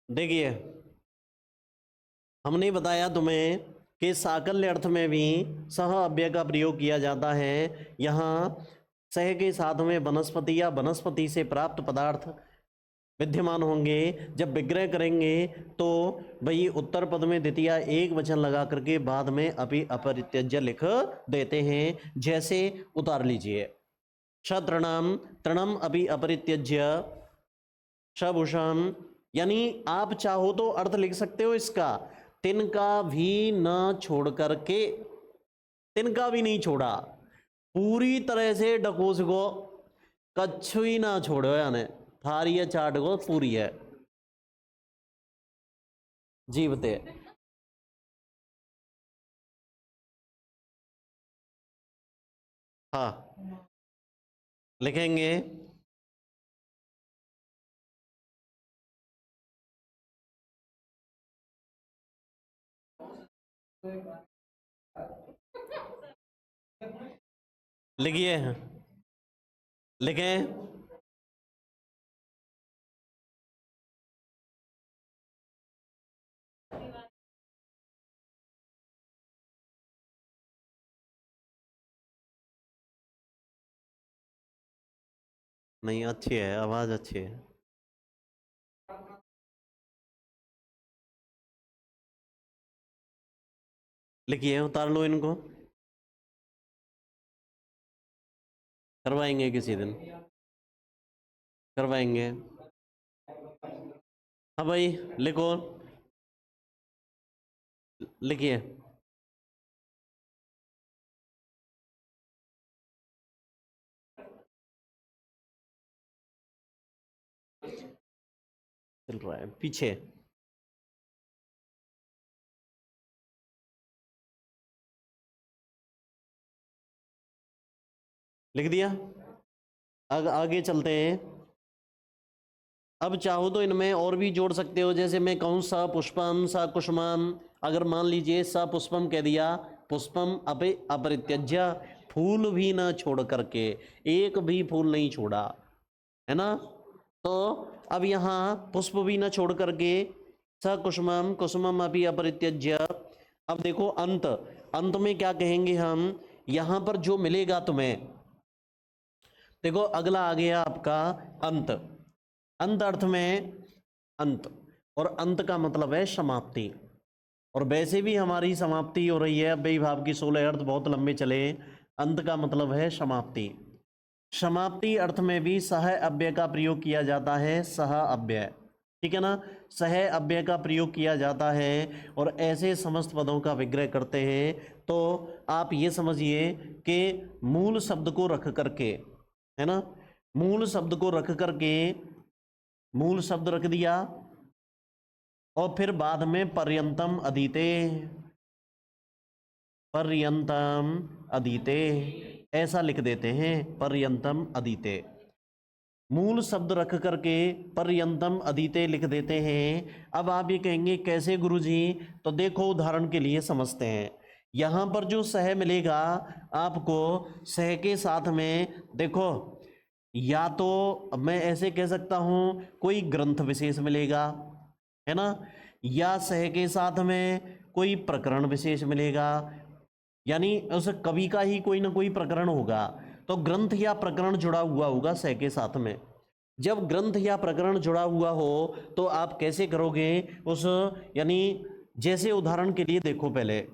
देखिए, हमने बताया तुम्हें कि साकल्य अर्थ में भी सह अव्यय का प्रयोग किया जाता है। यहाँ सह के साथ में वनस्पति या वनस्पति से प्राप्त पदार्थ विद्यमान होंगे। जब विग्रह करेंगे तो भाई उत्तर पद में द्वितीय एक वचन लगा करके बाद में अपि अपरित्यज्य लिख देते हैं। जैसे उतार लीजिए, क्षतृणम तृणम अपि अपरित्यज्य शभूषम, यानी आप चाहो तो अर्थ लिख सकते हो इसका, तिनका भी न छोड़ करके, तिनका भी नहीं छोड़ा, पूरी तरह से डकोस को कछु ही ना छोड़ो, यानी थारी है चाट को पूरी है जीवते। हाँ, लिखेंगे। लिखिए, लिखें। नहीं, अच्छी है, आवाज अच्छी है। लिखिए, उतार लो इनको, करवाएंगे किसी दिन, करवाएंगे। हाँ भाई, लिखो, लिखिए। चल रहा है पीछे। लिख दिया। आगे चलते हैं। अब चाहो तो इनमें और भी जोड़ सकते हो, जैसे मैं कहूँ स पुष्पम स कुसुमम, अगर मान लीजिए स पुष्पम कह दिया, पुष्पम अपे अपरित्यज्य, फूल भी ना छोड़ करके, एक भी फूल नहीं छोड़ा, है ना। तो अब यहाँ पुष्प भी ना छोड़ करके, स कुसुमम कुसुमम अपि अपरित्यज्य। अब देखो अंत, अंत में क्या कहेंगे हम, यहाँ पर जो मिलेगा तुम्हें, देखो अगला आ गया आपका अंत। अंत अर्थ में अंत, और अंत का मतलब है समाप्ति। और वैसे भी हमारी समाप्ति हो रही है, अव्ययी भाव की 16 अर्थ बहुत लंबे चले। अंत का मतलब है समाप्ति। समाप्ति अर्थ में भी सह अव्यय का प्रयोग किया जाता है, सह अव्यय, ठीक है ना। सह अव्यय का प्रयोग किया जाता है और ऐसे समस्त पदों का विग्रह करते हैं। तो आप ये समझिए कि मूल शब्द को रख करके, है ना, मूल शब्द को रख करके, मूल शब्द रख दिया और फिर बाद में पर्यंतम अधीते, पर्यंतम अधीते ऐसा लिख देते हैं, पर्यंतम अधीते। मूल शब्द रख करके पर्यंतम अधीते लिख देते हैं। अब आप ये कहेंगे कैसे गुरुजी, तो देखो उदाहरण के लिए समझते हैं। यहाँ पर जो सह मिलेगा आपको, सह के साथ में देखो, या तो मैं ऐसे कह सकता हूँ कोई ग्रंथ विशेष मिलेगा, है ना, या सह के साथ में कोई प्रकरण विशेष मिलेगा, यानी उस कवि का ही कोई ना कोई प्रकरण होगा। तो ग्रंथ या प्रकरण जुड़ा हुआ होगा सह के साथ में। जब ग्रंथ या प्रकरण जुड़ा हुआ हो तो आप कैसे करोगे उस, यानी जैसे उदाहरण के लिए देखो, पहले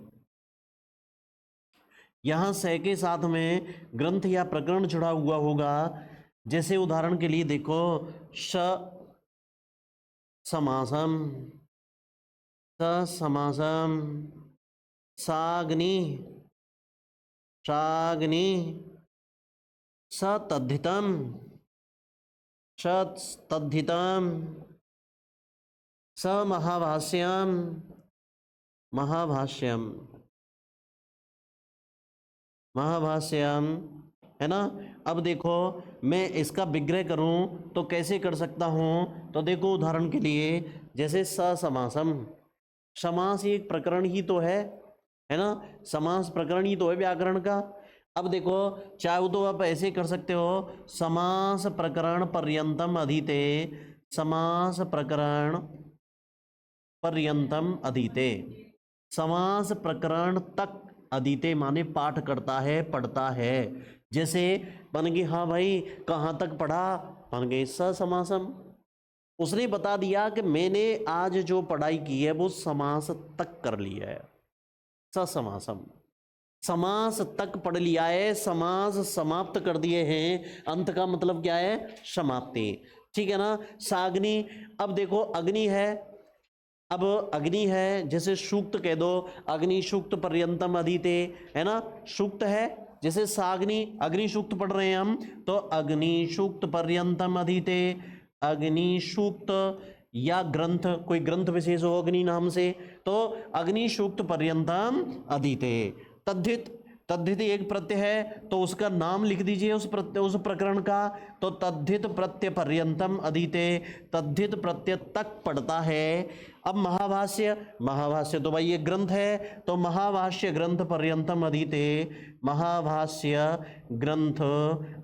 यहां सह के साथ में ग्रंथ या प्रकरण जुड़ा हुआ होगा। जैसे उदाहरण के लिए देखो, स समासम, स समासम, साग्नि, शाग्नि, सतद्धितम, शतद्धितम, स महाभाष्यम, महाभाष्यम, महाभाष्यम, है ना। अब देखो मैं इसका विग्रह करूं तो कैसे कर सकता हूं, तो देखो उदाहरण के लिए, जैसे ससमासम, समास एक प्रकरण ही तो है ना, समास प्रकरण ही तो है व्याकरण का। अब देखो चाहो तो आप ऐसे कर सकते हो, समास प्रकरण पर्यंतम अधीते, समास प्रकरण पर्यंतम अधीते। समास प्रकरण तक अधीते माने पाठ करता है, पढ़ता है। जैसे बन गई, हाँ भाई कहाँ तक पढ़ा, बन गई ससमासम। उसने बता दिया कि मैंने आज जो पढ़ाई की है वो समास तक कर लिया है, ससमासम। समास तक पढ़ लिया है, समास समाप्त कर दिए हैं। अंत का मतलब क्या है, समाप्ति। ठीक है ना। साग्नि, अब देखो अग्नि है, अब अग्नि है, जैसे सूक्त कह दो, अग्नि सूक्त पर्यंतम अधीते, है ना, सूक्त है। जैसे साग्नि, अग्नि सूक्त पढ़ रहे हैं हम, तो अग्नि सूक्त पर्यंतम अधीते। अग्नि सूक्त या ग्रंथ, कोई ग्रंथ विशेष हो अग्नि नाम से, तो अग्नि सूक्त पर्यंतम अधीते। तद्धित, तद्धित एक प्रत्यय है तो उसका नाम लिख दीजिए उस प्रत्यय, उस प्रकरण का। तो तद्धित प्रत्यय पर्यंतम अधीते, तद्धित प्रत्यय तक पढ़ता है। अब महाभाष्य, महाभाष्य तो भाई ये ग्रंथ है, तो महाभाष्य ग्रंथ पर्यंतम अधीते, महाभाष्य ग्रंथ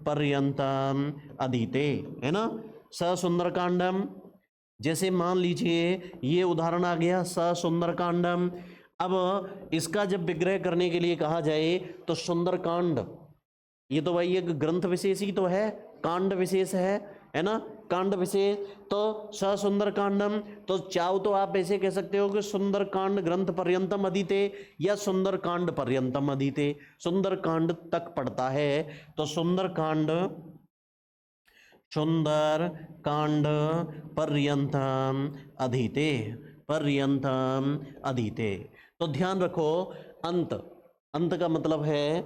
पर्यंतम अधीते, है ना। स सुंदरकांडम, जैसे मान लीजिए ये उदाहरण आ गया, स सुंदरकांडम। अब इसका जब विग्रह करने के लिए कहा जाए तो सुंदरकांड, ये तो भाई एक ग्रंथ विशेष ही तो है, कांड विशेष है ना, कांड विशेष। तो स सुंदरकांडम, तो चाहो तो आप ऐसे कह सकते हो कि सुंदरकांड ग्रंथ पर्यंतम अधीते या सुंदरकांड पर्यंतम अधीते, सुंदरकांड तक पढ़ता है। तो सुंदरकांड, सुंदर कांड पर्यंतम अधीते, पर्यंतम अधीते। तो ध्यान रखो, अंत, अंत का मतलब है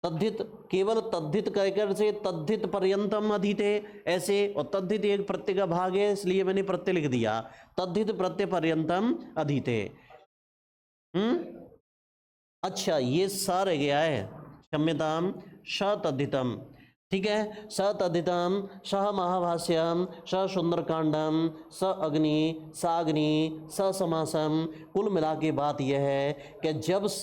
तद्धित, केवल तद्धित कहकर से तद्धित पर्यंतम अधीते ऐसे, और तद्धित एक प्रत्यय का भाग है इसलिए मैंने प्रत्यय लिख दिया, तद्धित प्रत्यय पर्यंतम अधीते। अच्छा ये सा रह गया है, क्षम्यताम, सतद्धितम, ठीक है। सतद्धितम, सह महाभाष्यम, स सुंदरकांडम, स अग्नि, साग्नि, स समासम। कुल मिला के बात यह है कि जब स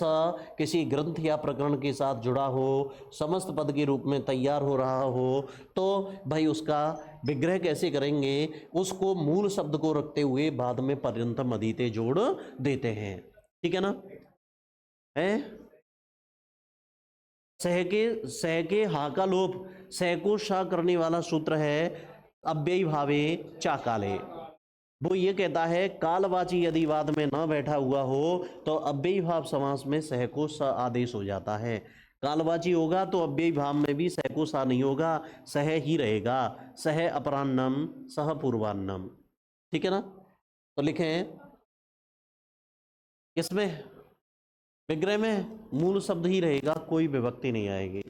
किसी ग्रंथ या प्रकरण के साथ जुड़ा हो, समस्त पद के रूप में तैयार हो रहा हो, तो भाई उसका विग्रह कैसे करेंगे, उसको मूल शब्द को रखते हुए बाद में पर्यंतम अधीते जोड़ देते हैं। ठीक है ना। है सह के हा का लोप, सह को शा करने वाला सूत्र है अव्ययी भावे चाकाले। वो ये कहता है कालवाची यदि वाद में ना बैठा हुआ हो तो अव्ययी भाव समास में सह को स आदेश हो जाता है। कालवाची होगा तो अव्ययी भाव में भी सह को सा नहीं होगा, सह ही रहेगा, सह अपराह्नम सह पूर्वान्नम। ठीक है ना। तो लिखें किसमें, विग्रह में मूल शब्द ही रहेगा, कोई विभक्ति नहीं आएगी।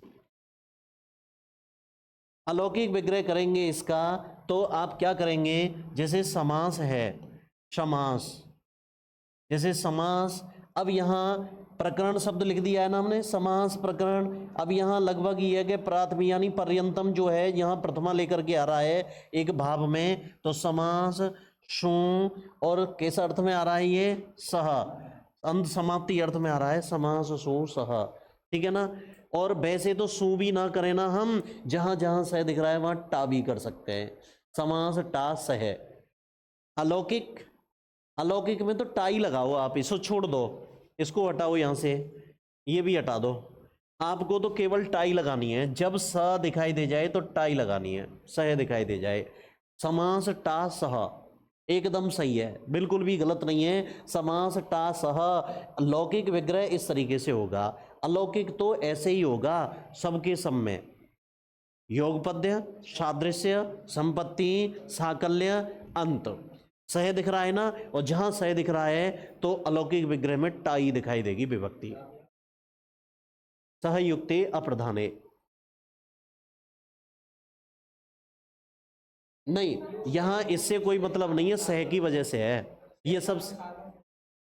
अलौकिक विग्रह करेंगे इसका तो आप क्या करेंगे, जैसे समास है, समास, जैसे समास, अब यहाँ प्रकरण शब्द लिख दिया है ना हमने, समास प्रकरण। अब यहाँ लगभग ये है कि प्राथमिक यानी पर्यंतम जो है यहाँ प्रथमा लेकर के आ रहा है एक भाव में, तो समास शू, और किस अर्थ में आ रहा है ये, सह, अंत समाप्ति अर्थ में आ रहा है, समास सु सह। ठीक है ना। और वैसे तो सु भी ना करें ना हम, जहां जहां सह दिख रहा है वहां टा भी कर सकते हैं, समास टा सह। अलौकिक, अलौकिक में तो टाई लगाओ आप, इसको छोड़ दो, इसको हटाओ यहाँ से, ये भी हटा दो। आपको तो केवल टाई लगानी है, जब स दिखाई दे जाए तो टाई लगानी है, सह दिखाई दे जाए। समास टा सह एकदम सही है, बिल्कुल भी गलत नहीं है। समास टा सह, लौकिक विग्रह इस तरीके से होगा, अलौकिक तो ऐसे ही होगा सबके सब में, योगपद्य, सादृश्य, संपत्ति, साकल्य, अंत। सह दिख रहा है ना, और जहां सह दिख रहा है तो अलौकिक विग्रह में टाई दिखाई देगी विभक्ति, सहयुक्ते अप्रधाने। नहीं, यहां इससे कोई मतलब नहीं है, सह की वजह से है ये सब,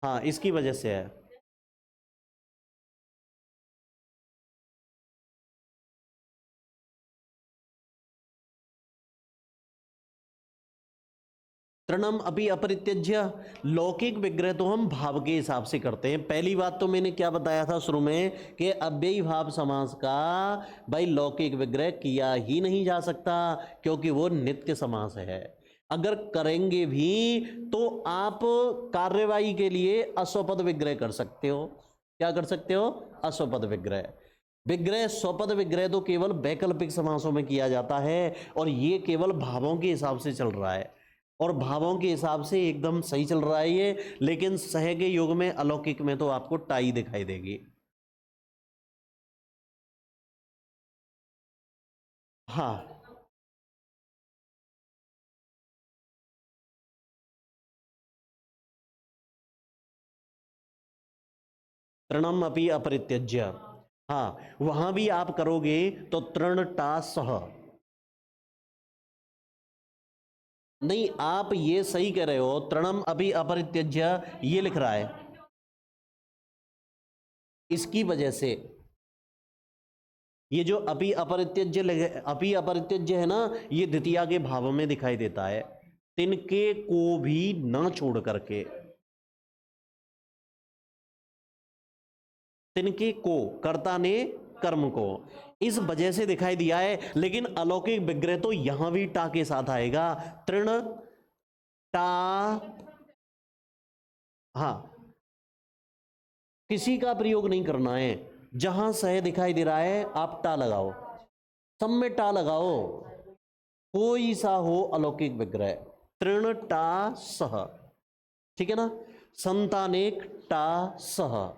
हाँ इसकी वजह से है। तृणम अपि अपरित्यज्य, लौकिक विग्रह तो हम भाव के हिसाब से करते हैं। पहली बात तो मैंने क्या बताया था शुरू में कि अव्ययी भाव समास का भाई लौकिक विग्रह किया ही नहीं जा सकता क्योंकि वो नित्य समास है। अगर करेंगे भी तो आप कार्यवाही के लिए अस्वपद विग्रह कर सकते हो। क्या कर सकते हो? अस्वपद विग्रह। विग्रह, स्वपद विग्रह तो केवल वैकल्पिक समासों में किया जाता है, और ये केवल भावों के हिसाब से चल रहा है, और भावों के हिसाब से एकदम सही चल रहा है ये। लेकिन सह के युग में, अलौकिक में तो आपको टाई दिखाई देगी। हाँ, तृणम अपि अपरित्यज्य। हाँ, वहां भी आप करोगे तो तृण टा सह। नहीं, आप ये सही कह रहे हो, तृणम अपि अपरित्यज्य ये लिख रहा है। इसकी वजह से ये जो अपि अपरित्यज्य है ना, ये द्वितीया के भाव में दिखाई देता है। तिनके को भी न छोड़ करके, तिनके को, कर्ता ने कर्म को, इस वजह से दिखाई दिया है। लेकिन अलौकिक विग्रह तो यहां भी टा के साथ आएगा। तृण टा। हाँ, किसी का प्रयोग नहीं करना है। जहां सह दिखाई दे रहा है आप टा लगाओ, सब में टा लगाओ, कोई सा हो अलौकिक विग्रह। तृण टा सह, ठीक है ना। संतानेक टा सह,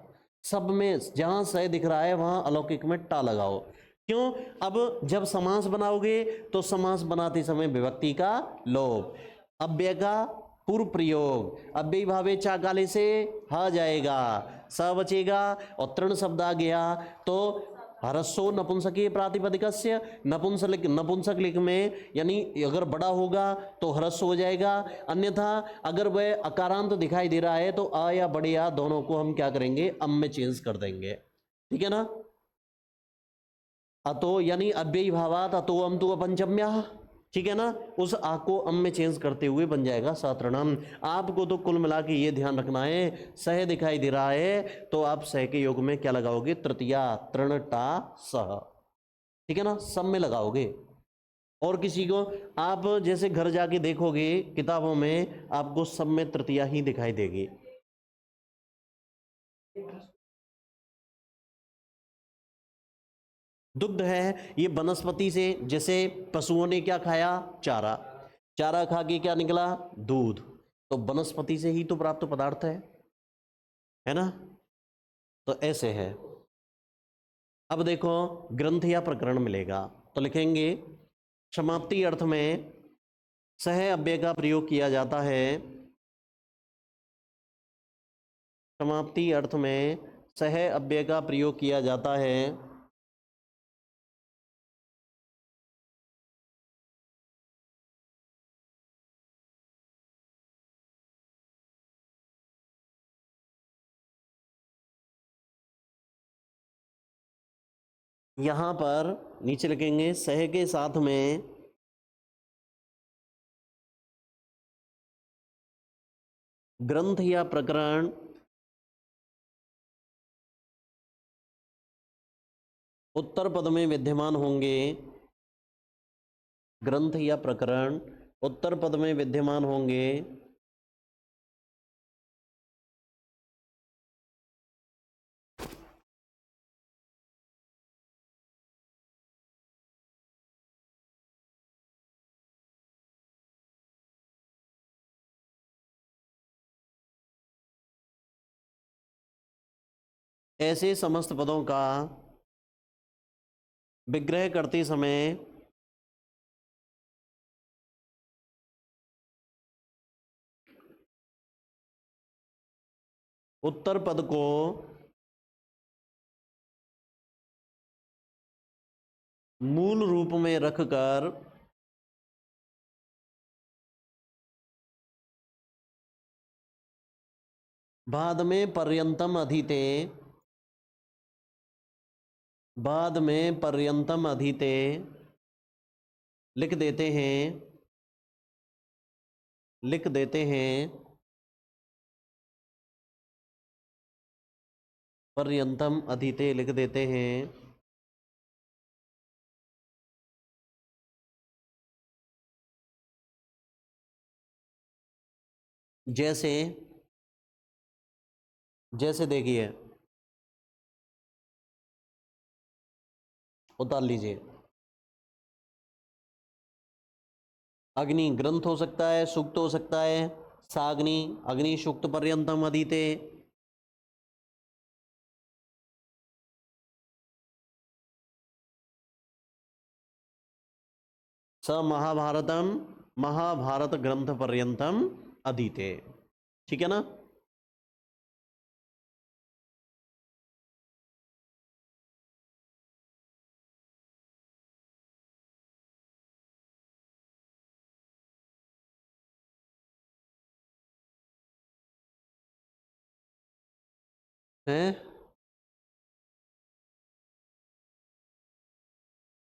सब में जहां सह दिख रहा है वहां अलौकिक में टा लगाओ। क्यों? अब जब समास बनाओगे तो समास बनाते समय विभक्ति का लोप, अव्यय का पूर्व प्रयोग, अव्ययी भावे चा काले से हा जाएगा, स बचेगा, और तृण शब्द आ गया तो ह्रस्व नपुंसकीय प्रातिपदिकस्य, नपुंसक लिंग में, यानी अगर बड़ा होगा तो ह्रस्व हो जाएगा, अन्यथा अगर वह अकारांत दिखाई दे रहा है तो आ या बड़े आ दोनों को हम क्या करेंगे? अम में चेंज कर देंगे, ठीक है ना। अतो यानी अव्ययी भावात अतो अम तु अपंचम्या, ठीक है ना। उस आ को अम में चेंज करते हुए बन जाएगा सातृणम। आपको तो कुल मिला के ये ध्यान रखना है, सह दिखाई दे रहा है तो आप सह के योग में क्या लगाओगे? तृतीया, तृण टा सह, ठीक है ना, सब में लगाओगे। और किसी को आप जैसे घर जाके देखोगे किताबों में, आपको सब में तृतीया ही दिखाई देगी। दुग्ध है, ये वनस्पति से, जैसे पशुओं ने क्या खाया? चारा, चारा खा के क्या निकला? दूध। तो वनस्पति से ही तो प्राप्त पदार्थ है ना। तो ऐसे है। अब देखो, ग्रंथ या प्रकरण मिलेगा तो लिखेंगे समाप्ति अर्थ में सह अव्यय का प्रयोग किया जाता है। समाप्ति अर्थ में सह अव्यय का प्रयोग किया जाता है। यहां पर नीचे लिखेंगे सह के साथ में ग्रंथ या प्रकरण उत्तर पद में विद्यमान होंगे। ग्रंथ या प्रकरण उत्तर पद में विद्यमान होंगे। ऐसे समस्त पदों का विग्रह करते समय उत्तर पद को मूल रूप में रखकर बाद में पर्यंतम अधिते, बाद में पर्यंतम अधिते लिख देते हैं, लिख देते हैं, पर्यंतम अधिते लिख देते हैं। जैसे जैसे देखिए, उतार लीजिए। अग्नि ग्रंथ हो सकता है, सूक्त हो सकता है। साग्नि अग्नि सूक्त पर्यंतम अधीते। स महाभारतम महाभारत ग्रंथ पर्यंतम अधीते। ठीक है ना। है,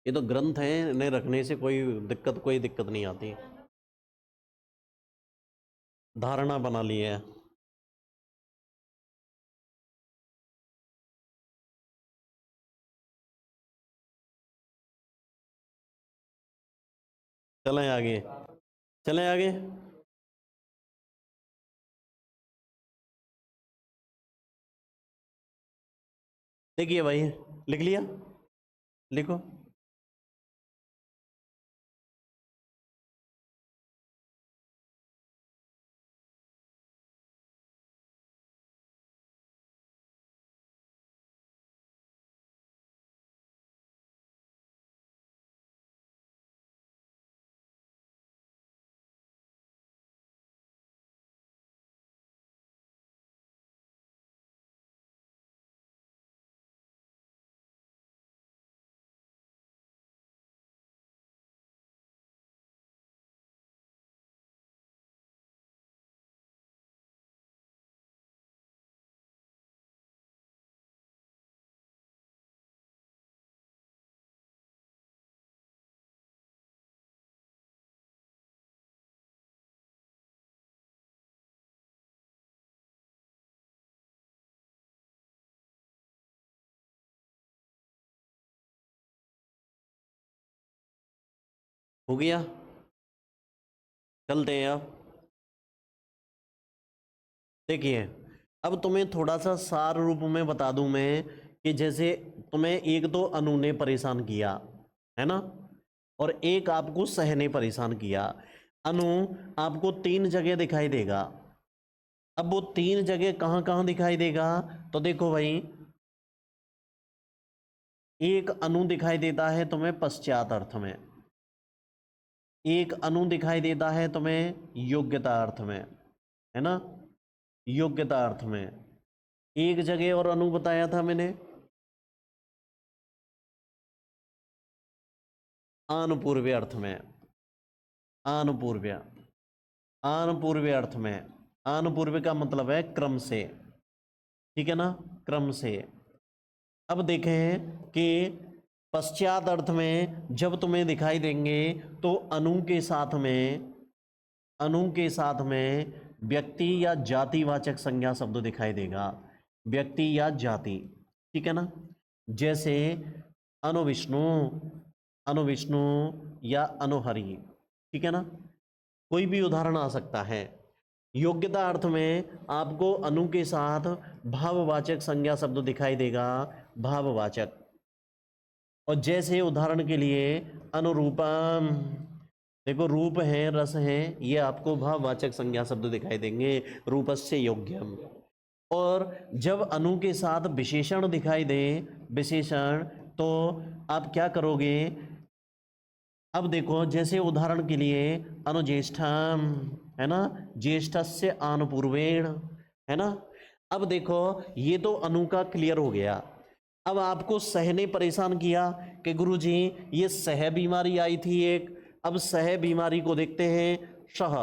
ये तो ग्रंथ है, इन्हें रखने से कोई दिक्कत नहीं आती। धारणा बना ली है। चलें आगे, चलें आगे। देखिए भाई, लिख लिया, लिखो। हो गया, चलते हैं अब। देखिए, अब तुम्हें थोड़ा सा सार रूप में बता दूं मैं, कि जैसे तुम्हें एक तो अनु ने परेशान किया, है ना, और एक आपको सह ने परेशान किया। अनु आपको 3 जगह दिखाई देगा। अब वो 3 जगह कहाँ कहाँ दिखाई देगा, तो देखो भाई, एक अनु दिखाई देता है तुम्हें पश्चात अर्थ में, एक अनु दिखाई देता है तुम्हें योग्यता अर्थ में, है ना, योग्यता अर्थ में। एक जगह और अनु बताया था मैंने, आनुपूर्व्य अर्थ में, आनुपूर्व्य, आनुपूर्व्य अर्थ में। आनुपूर्व्य का मतलब है क्रम से, ठीक है ना, क्रम से। अब देखें कि पश्चात अर्थ में जब तुम्हें दिखाई देंगे तो अनु के साथ में, अनु के साथ में व्यक्ति या जातिवाचक संज्ञा शब्द दिखाई देगा, व्यक्ति या जाति, ठीक है ना। जैसे अनुविष्णु, अनुविष्णु या अनुहरि, ठीक है ना, कोई भी उदाहरण आ सकता है। योग्यता अर्थ में आपको अनु के साथ भाववाचक संज्ञा शब्द दिखाई देगा, भाववाचक। और जैसे उदाहरण के लिए अनुरूपम, देखो रूप है, रस है, ये आपको भाववाचक संज्ञा शब्द दिखाई देंगे, रूपस्य योग्यम। और जब अनु के साथ विशेषण दिखाई दे, विशेषण, तो आप क्या करोगे। अब देखो, जैसे उदाहरण के लिए अनुज्येष्ठम, है ना, ज्येष्ठस्य आनुपूर्वेण, है ना। अब देखो, ये तो अनु का क्लियर हो गया। अब आपको सह ने परेशान किया कि गुरुजी ये सह बीमारी आई थी एक, अब सह बीमारी को देखते हैं सह।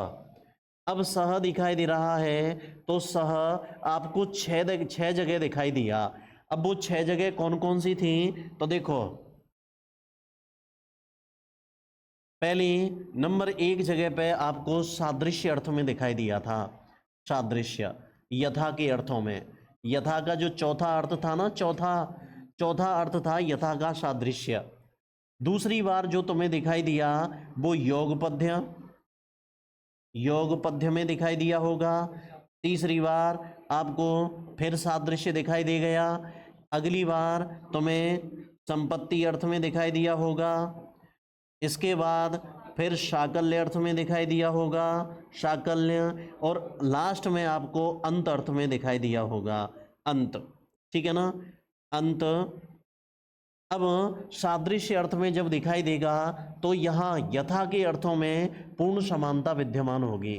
अब सह दिखाई दे रहा है, तो सह आपको 6 जगह दिखाई दिया। अब वो 6 जगह कौन कौन सी थी, तो देखो, पहली नंबर 1 जगह पे आपको सादृश्य अर्थ में दिखाई दिया था, सादृश्य यथा के अर्थों में। यथा का जो चौथा अर्थ था ना, चौथा चौथा अर्थ था यथा का सादृश्य। दूसरी बार जो तुम्हें दिखाई दिया वो योगपद्य, योग पद्य में दिखाई दिया होगा। तीसरी बार आपको फिर सादृश्य दिखाई दे गया। अगली बार तुम्हें संपत्ति अर्थ में दिखाई दिया होगा। इसके बाद फिर शाकल्य अर्थ में दिखाई दिया होगा, शाकल्य, और लास्ट में आपको अंत अर्थ में दिखाई दिया होगा, अंत। ठीक है ना, अंत। अब सादृश्य अर्थ में जब दिखाई देगा तो यहाँ यथा के अर्थों में पूर्ण समानता विद्यमान होगी।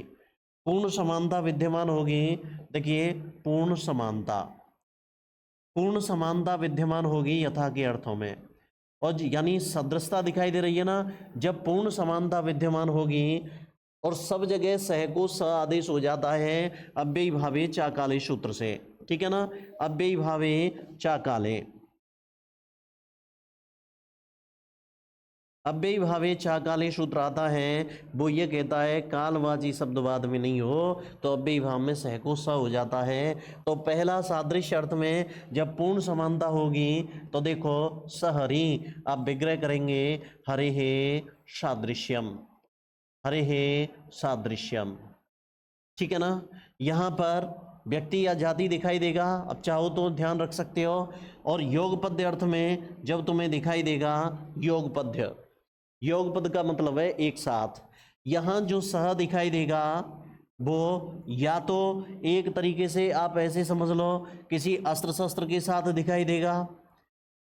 पूर्ण समानता विद्यमान होगी। देखिए, पूर्ण समानता विद्यमान होगी यथा के अर्थों में, और यानी सदृशता दिखाई दे रही है ना। जब पूर्ण समानता विद्यमान होगी और सब जगह सह को स आदेश हो जाता है अव्ययी भावे चाकाले सूत्र से। ठीक है ना, अव्ययी भावे चाकाले, अव्ययी भावे चाकाले सूत्र आता है, वो ये कहता है कालवाची शब्द बाद में नहीं हो तो अव्ययी भाव में सह को स हो जाता है। तो पहला सादृश्य अर्थ में जब पूर्ण समानता होगी तो देखो सहरी, आप विग्रह करेंगे हरे हे सादृश्यम, हरे हे सादृश्यम। ठीक है ना, यहाँ पर व्यक्ति या जाति दिखाई देगा, अब चाहो तो ध्यान रख सकते हो। और योग पद्य अर्थ में जब तुम्हें दिखाई देगा योग पद्य, योग पद का मतलब है एक साथ। यहाँ जो सह दिखाई देगा वो या तो एक तरीके से आप ऐसे समझ लो किसी अस्त्र शस्त्र के साथ दिखाई देगा,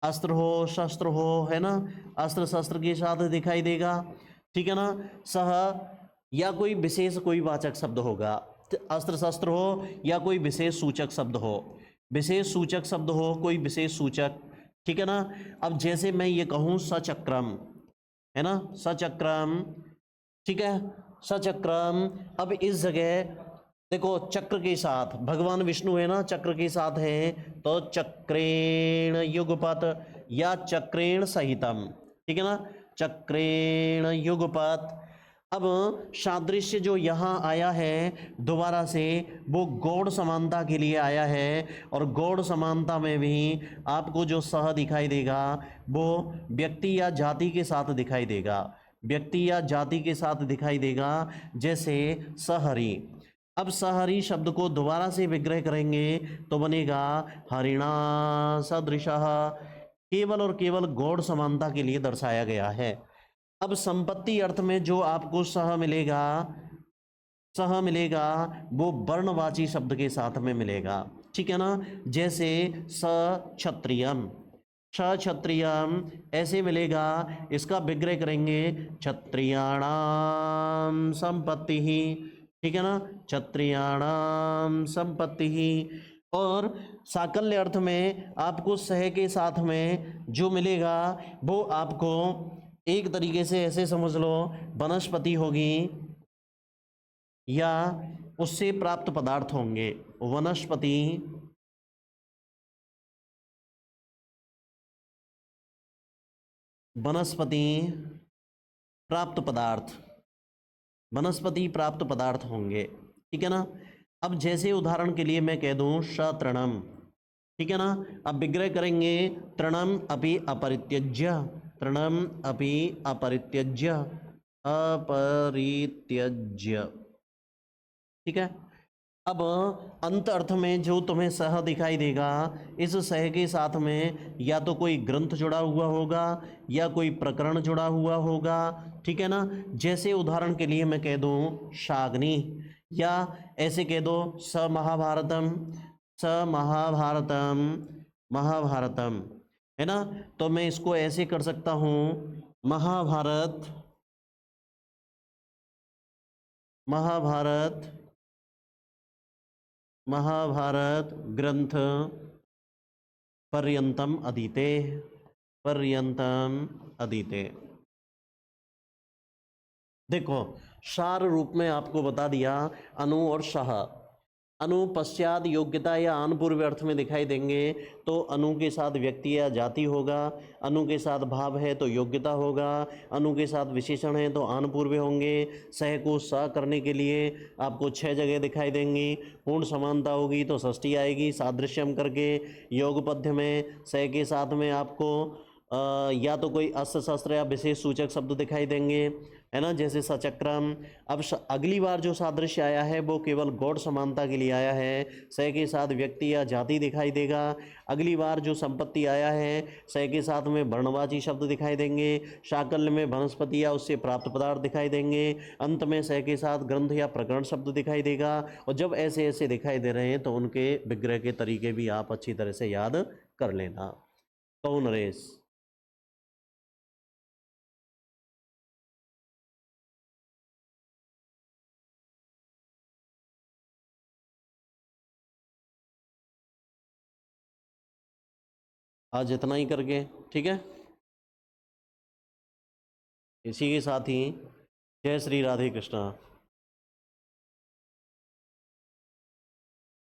अस्त्र हो शस्त्र हो, है ना, अस्त्र शस्त्र के साथ दिखाई देगा। ठीक है ना, सह या कोई विशेष कोई वाचक शब्द होगा, अस्त्र शस्त्र हो या कोई विशेष सूचक शब्द हो, विशेष सूचक शब्द हो, कोई विशेष सूचक। ठीक है ना। अब जैसे मैं ये कहूँ सचक्रम, है ना, सचक्रम, ठीक है, सचक्रम। अब इस जगह देखो चक्र के साथ भगवान विष्णु है ना, चक्र के साथ है तो चक्रेण युगपत या चक्रेण सहितम। ठीक है ना, चक्रेण युगपत। अब सादृश्य जो यहाँ आया है दोबारा से वो गौड़ समानता के लिए आया है, और गौड़ समानता में भी आपको जो सह दिखाई देगा वो व्यक्ति या जाति के साथ दिखाई देगा, व्यक्ति या जाति के साथ दिखाई देगा। जैसे सहरी, अब सहरी शब्द को दोबारा से विग्रह करेंगे तो बनेगा हरिणा सदृशः, केवल और केवल गौड़ समानता के लिए दर्शाया गया है। अब संपत्ति अर्थ में जो आपको सह मिलेगा, सह मिलेगा वो वर्णवाची शब्द के साथ में मिलेगा। ठीक है ना, जैसे सक्षत्रियम, क्षत्रियम ऐसे मिलेगा। इसका विग्रह करेंगे क्षत्रियाणाम संपत्ति ही। ठीक है ना, क्षत्रियाणाम संपत्ति ही। और साकल्य अर्थ में आपको सह के साथ में जो मिलेगा वो आपको एक तरीके से ऐसे समझ लो वनस्पति होगी या उससे प्राप्त पदार्थ होंगे, वनस्पति, वनस्पति प्राप्त पदार्थ, वनस्पति प्राप्त पदार्थ होंगे। ठीक है ना। अब जैसे उदाहरण के लिए मैं कह दूं शतृणम, ठीक है ना, अब विग्रह करेंगे तृणम अपि अपरित्यज्य, तृणम अपि अपरित्यज्य, अपरित्यज्य। ठीक है। अब अंत अर्थ में जो तुम्हें सह दिखाई देगा, इस सह के साथ में या तो कोई ग्रंथ जुड़ा हुआ होगा या कोई प्रकरण जुड़ा हुआ होगा। ठीक है ना, जैसे उदाहरण के लिए मैं कह दूं शाग्नि, या ऐसे कह दो स महाभारतम, स महाभारतम, महाभारतम, है ना। तो मैं इसको ऐसे कर सकता हूं महाभारत, महाभारत, महाभारत ग्रंथ पर्यंतम अधीते, पर्यंतम अधीते। देखो सार रूप में आपको बता दिया अनु और सह। अनु पश्चात योग्यता या आन पूर्व अर्थ में दिखाई देंगे तो अनु के साथ व्यक्ति या जाति होगा, अनु के साथ भाव है तो योग्यता होगा, अनु के साथ विशेषण है तो आन पूर्व होंगे। सह को स करने के लिए आपको 6 जगह दिखाई देंगी। पूर्ण समानता होगी तो षष्ठी आएगी सादृश्यम करके। योग पद्य में सह के साथ में आपको या तो कोई अस्त्र शस्त्र या विशेष सूचक शब्द दिखाई देंगे, है ना, जैसे सचक्रम। अब अगली बार जो सादृश्य आया है वो केवल गौड़ समानता के लिए आया है, स के साथ व्यक्ति या जाति दिखाई देगा। अगली बार जो संपत्ति आया है, स के साथ में वर्णवाची शब्द दिखाई देंगे, शाकल्य में वनस्पति या उससे प्राप्त पदार्थ दिखाई देंगे, अंत में स के साथ ग्रंथ या प्रकरण शब्द दिखाई देगा। और जब ऐसे ऐसे दिखाई दे रहे हैं तो उनके विग्रह के तरीके भी आप अच्छी तरह से याद कर लेना। कहो नरेश। आज इतना ही करके, ठीक है। इसी के साथ ही जय श्री राधे कृष्णा।